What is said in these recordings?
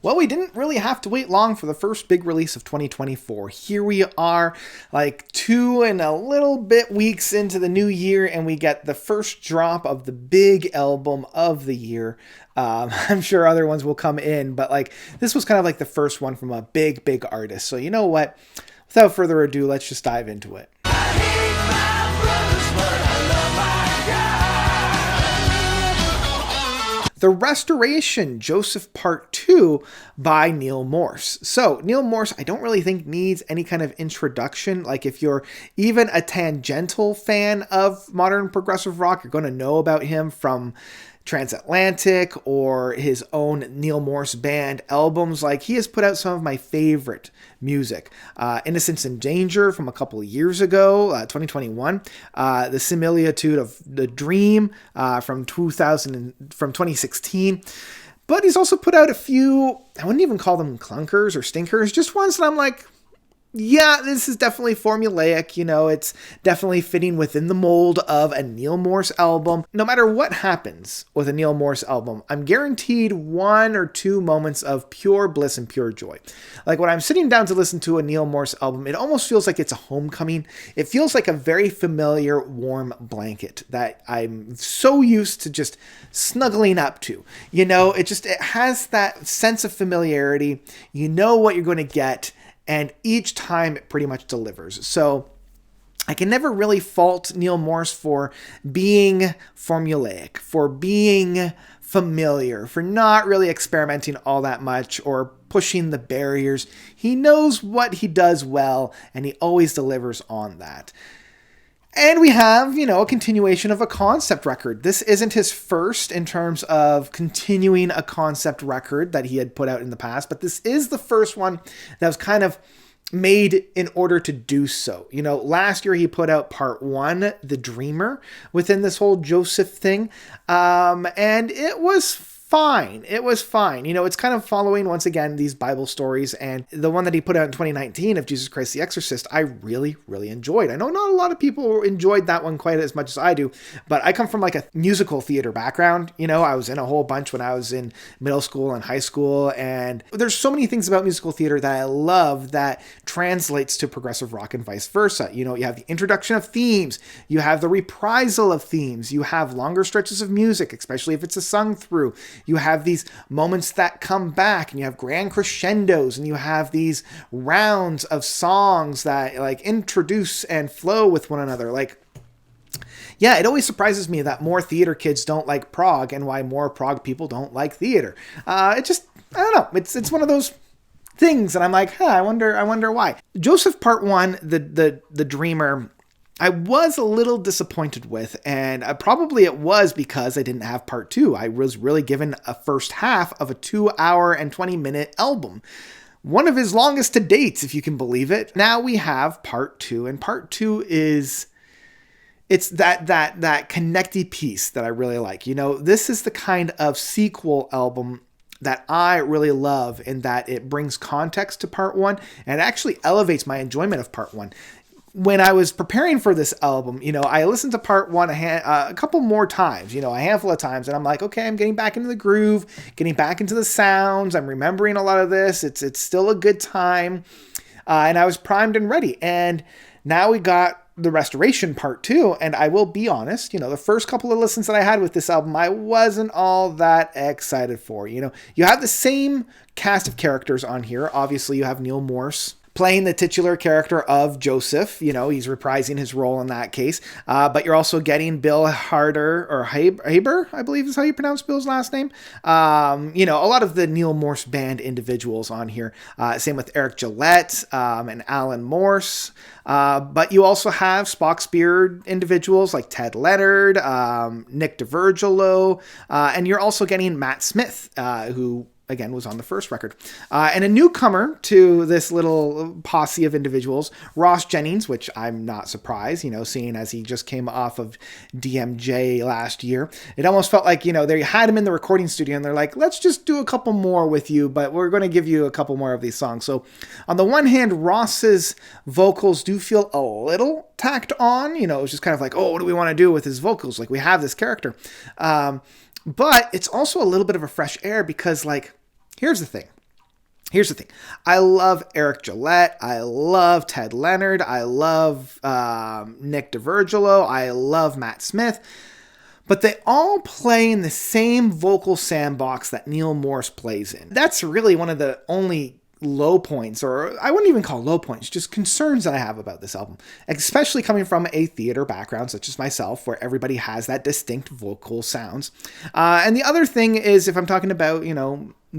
Well, we didn't really have to wait long for the first big release of 2024. Here we are, like 2 and a little bit weeks into the new year, and we get the first drop of the big album of the year. I'm sure other ones will come in, but like this was kind of like the first one from a big artist. So you know what? Without further ado, let's just dive into it. The Restoration, Joseph Part 2 by Neal Morse. So, Neal Morse, I don't really think needs any kind of introduction. Like, if you're even a tangential fan of modern progressive rock, you're going to know about him from Transatlantic or his own Neal Morse Band albums. Like, he has put out some of my favorite music. Innocence in Danger from a couple of years ago, 2021. The Similitude of the Dream from 2016. But he's also put out a few, I wouldn't even call them clunkers or stinkers, just ones that I'm like, yeah, this is definitely formulaic. You know, it's definitely fitting within the mold of a Neal Morse album. No matter what happens with a Neal Morse album, I'm guaranteed 1 or 2 moments of pure bliss and pure joy. Like when I'm sitting down to listen to a Neal Morse album, it almost feels like it's a homecoming. It feels like a very familiar, warm blanket that I'm so used to just snuggling up to. You know, it has that sense of familiarity. You know what you're going to get. And each time it pretty much delivers. So I can never really fault Neal Morse for being formulaic, for being familiar, for not really experimenting all that much or pushing the barriers. He knows what he does well, and he always delivers on that. And we have, a continuation of a concept record. This isn't his first in terms of continuing a concept record that he had put out in the past, but this is the first one that was kind of made in order to do so. Last year he put out part 1, The Dreamer, within this whole Joseph thing. And it was fine. It was fine. It's kind of following, once again, these Bible stories. And the one that he put out in 2019 of Jesus Christ the Exorcist, I really enjoyed. I know not a lot of people enjoyed that one quite as much as I do, but I come from like a musical theater background. I was in a whole bunch when I was in middle school and high school. And there's so many things about musical theater that I love that translates to progressive rock and vice versa. You have the introduction of themes. You have the reprisal of themes. You have longer stretches of music, especially if it's a sung through. You have these moments that come back, and you have grand crescendos, and you have these rounds of songs that like introduce and flow with one another. Like, yeah, it always surprises me that more theater kids don't like prog, and why more prog people don't like theater. I don't know. It's one of those things, and I'm like, I wonder why. Joseph Part 1, the Dreamer, I was a little disappointed with, and probably it was because I didn't have part 2. I was really given a first half of a 2-hour and 20-minute album. One of his longest to date, if you can believe it. Now we have part 2, and part 2 it's that connecty piece that I really like. This is the kind of sequel album that I really love, in that it brings context to part 1 and actually elevates my enjoyment of part 1. When I was preparing for this album, I listened to part 1 a couple more times, a handful of times, and I'm like, okay, I'm getting back into the groove, getting back into the sounds. I'm remembering a lot of this. It's still a good time. And I was primed and ready. And now we got the Restoration Part 2. And I will be honest, the first couple of listens that I had with this album, I wasn't all that excited for. You have the same cast of characters on here. Obviously, you have Neal Morse playing the titular character of Joseph. He's reprising his role in that case. But you're also getting Bill Harder, or Haber, I believe is how you pronounce Bill's last name. A lot of the Neal Morse Band individuals on here. Same with Eric Gillette and Alan Morse. But you also have Spock's Beard individuals like Ted Leonard, Nick DeVirgilo, and you're also getting Matt Smith, who again was on the first record. And a newcomer to this little posse of individuals, Ross Jennings, which I'm not surprised, seeing as he just came off of DMJ last year. It almost felt like, they had him in the recording studio and they're like, let's just do a couple more with you, but we're going to give you a couple more of these songs. So on the one hand, Ross's vocals do feel a little tacked on, it's just kind of like, oh, what do we want to do with his vocals? Like, we have this character. But it's also a little bit of a fresh air because, like, here's the thing. Here's the thing. I love Eric Gillette. I love Ted Leonard. I love Nick DiVirgilio. I love Matt Smith. But they all play in the same vocal sandbox that Neal Morse plays in. That's really one of the only low points, or I wouldn't even call low points, just concerns that I have about this album, especially coming from a theater background such as myself, where everybody has that distinct vocal sounds. And the other thing is, if I'm talking about,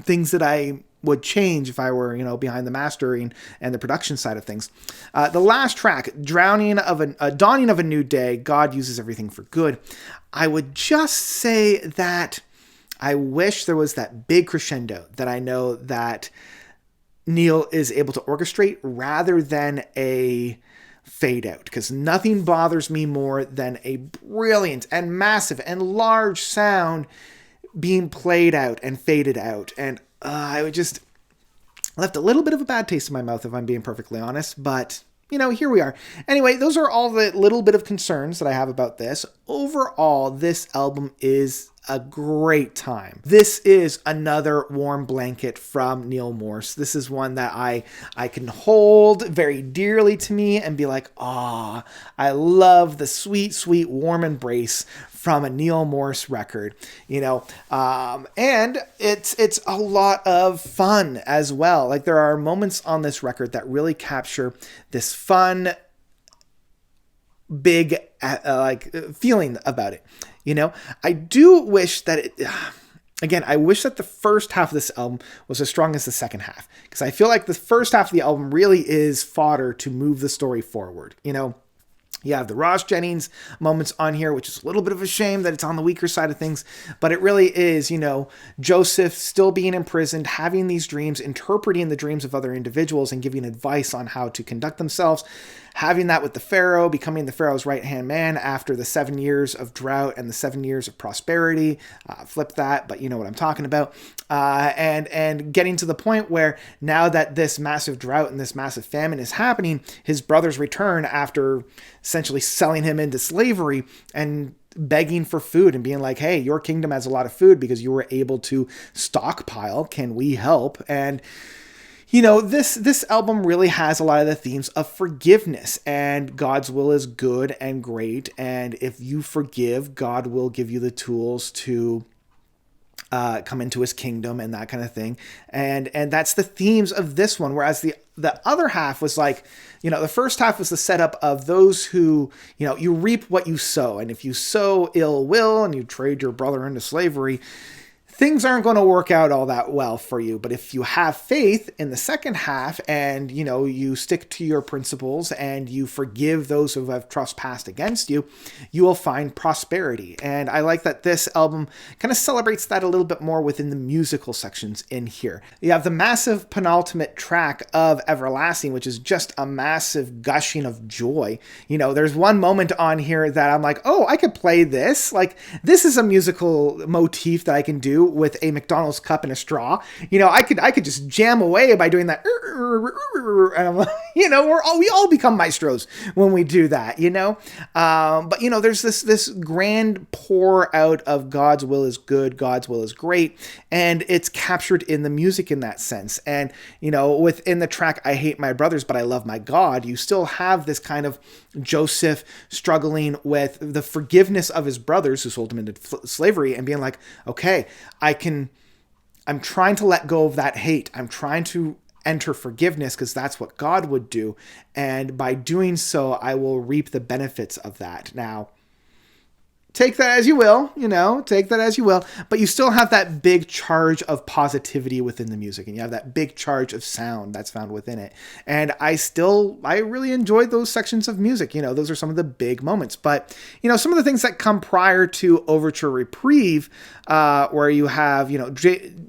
things that I would change if I were, behind the mastering and the production side of things. The last track, Dawning of a New Day, God Uses Everything for Good. I would just say that I wish there was that big crescendo that I know that Neal is able to orchestrate rather than a fade out, because nothing bothers me more than a brilliant and massive and large sound being played out and faded out. And I would just left a little bit of a bad taste in my mouth, if I'm being perfectly honest, but here we are. Anyway, those are all the little bit of concerns that I have about this. Overall, this album is a great time. This is another warm blanket from Neal Morse. This is one that I can hold very dearly to me and be like, I love the sweet, sweet, warm embrace from a Neal Morse record, and it's a lot of fun as well. Like, there are moments on this record that really capture this fun, big, feeling about it. I do wish that I wish that the first half of this album was as strong as the second half, because I feel like the first half of the album really is fodder to move the story forward. You have the Ross Jennings moments on here, which is a little bit of a shame that it's on the weaker side of things, but it really is, Joseph still being imprisoned, having these dreams, interpreting the dreams of other individuals and giving advice on how to conduct themselves, having that with the Pharaoh, becoming the Pharaoh's right-hand man after the 7 years of drought and the 7 years of prosperity. Flip that, but you know what I'm talking about. And getting to the point where now that this massive drought and this massive famine is happening, his brothers return after essentially selling him into slavery and begging for food and being like, hey, your kingdom has a lot of food because you were able to stockpile. Can we help? And this album really has a lot of the themes of forgiveness, and God's will is good and great. And if you forgive, God will give you the tools to come into his kingdom and that kind of thing. And that's the themes of this one. Whereas the other half was like, the first half was the setup of those who, you reap what you sow. And if you sow ill will and you trade your brother into slavery, things aren't going to work out all that well for you. But if you have faith in the second half and, you stick to your principles and you forgive those who have trespassed against you, you will find prosperity. And I like that this album kind of celebrates that a little bit more within the musical sections in here. You have the massive penultimate track of Everlasting, which is just a massive gushing of joy. There's one moment on here that I'm like, oh, I could play this. Like, this is a musical motif that I can do with a McDonald's cup and a straw. I could just jam away by doing that. And I'm like, we all become maestros when we do that, but there's this grand pour out of God's will is good, God's will is great, and it's captured in the music in that sense. And within the track I Hate My Brothers But I Love My God, you still have this kind of Joseph struggling with the forgiveness of his brothers who sold him into slavery and being like, okay, I'm trying to let go of that hate. I'm trying to enter forgiveness because that's what God would do. And by doing so, I will reap the benefits of that. Now, take that as you will, but you still have that big charge of positivity within the music, and you have that big charge of sound that's found within it. And I really enjoyed those sections of music. Those are some of the big moments, but some of the things that come prior to Overture Reprieve, where you have,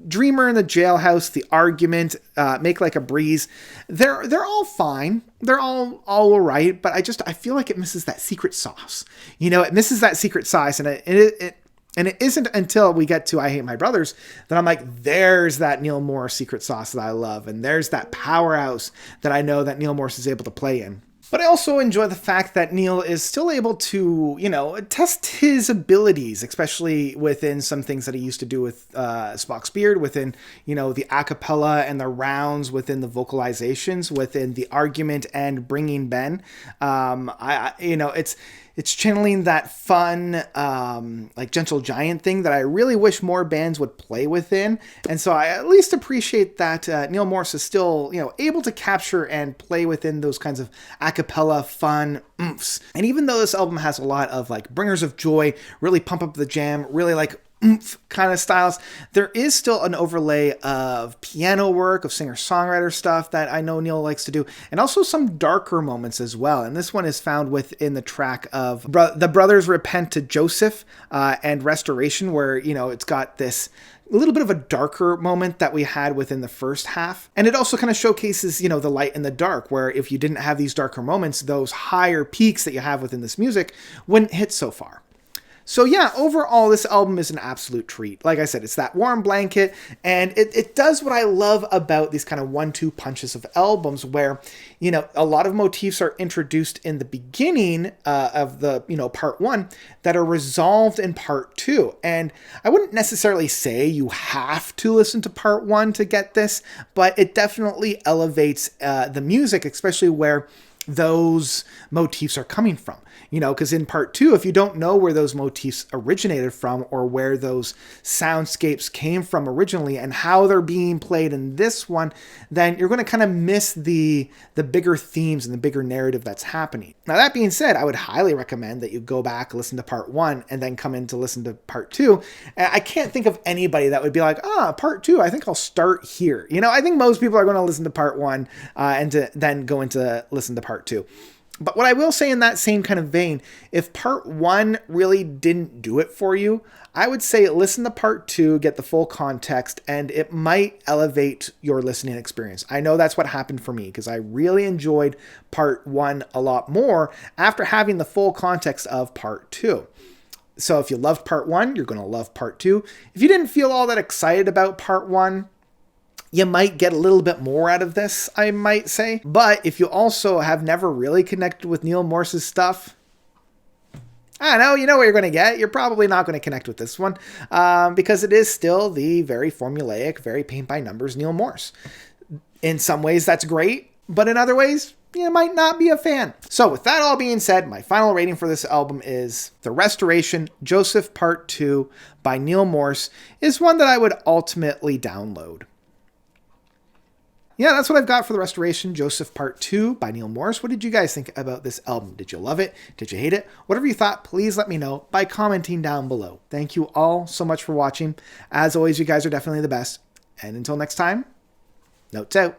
Dreamer in the Jailhouse, The Argument, Make Like a Breeze, they're all fine. They're all right, but I feel like it misses that secret sauce. It misses that secret sauce, and it isn't until we get to I Hate My Brothers that I'm like, there's that Neal Morse secret sauce that I love, and there's that powerhouse that I know that Neal Morse is able to play in. But I also enjoy the fact that Neal is still able to, test his abilities, especially within some things that he used to do with Spock's Beard, within, the a cappella and the rounds, within the vocalizations, within the argument and bringing Ben. It's channeling that fun, like Gentle Giant thing that I really wish more bands would play within. And so I at least appreciate that Neal Morse is still, able to capture and play within those kinds of a cappella fun oomphs. And even though this album has a lot of like bringers of joy, really pump up the jam, really like oomph kind of styles, there is still an overlay of piano work, of singer-songwriter stuff that I know Neal likes to do, and also some darker moments as well. And this one is found within the track of The Brothers Repent to Joseph and Restoration, where, it's got this a little bit of a darker moment that we had within the first half. And it also kind of showcases, the light and the dark, where if you didn't have these darker moments, those higher peaks that you have within this music wouldn't hit so far. So yeah, overall, this album is an absolute treat. Like I said, it's that warm blanket, and it does what I love about these kind of 1-2 punches of albums where, a lot of motifs are introduced in the beginning of the, part 1 that are resolved in part 2. And I wouldn't necessarily say you have to listen to part 1 to get this, but it definitely elevates the music, especially where those motifs are coming from. Because in part 2, if you don't know where those motifs originated from or where those soundscapes came from originally and how they're being played in this one, then you're going to kind of miss the bigger themes and the bigger narrative that's happening. Now, that being said, I would highly recommend that you go back, listen to part 1, and then come in to listen to part 2. And I can't think of anybody that would be like, part 2, I think I'll start here. I think most people are going to listen to part 1 and then go into listen to part 2. But what I will say in that same kind of vein, if part 1 really didn't do it for you, I would say listen to part 2, get the full context, and it might elevate your listening experience. I know that's what happened for me because I really enjoyed part 1 a lot more after having the full context of part 2. So if you loved part 1, you're going to love part 2. If you didn't feel all that excited about part 1, you might get a little bit more out of this, I might say. But if you also have never really connected with Neal Morse's stuff, I don't know, you know what you're going to get. You're probably not going to connect with this one because it is still the very formulaic, very paint-by-numbers Neal Morse. In some ways, that's great, but in other ways, you might not be a fan. So with that all being said, my final rating for this album is The Restoration, Joseph Part 2 by Neal Morse is one that I would ultimately download. Yeah, that's what I've got for The Restoration, Joseph Part 2 by Neal Morse. What did you guys think about this album? Did you love it? Did you hate it? Whatever you thought, please let me know by commenting down below. Thank you all so much for watching. As always, you guys are definitely the best. And until next time, notes out.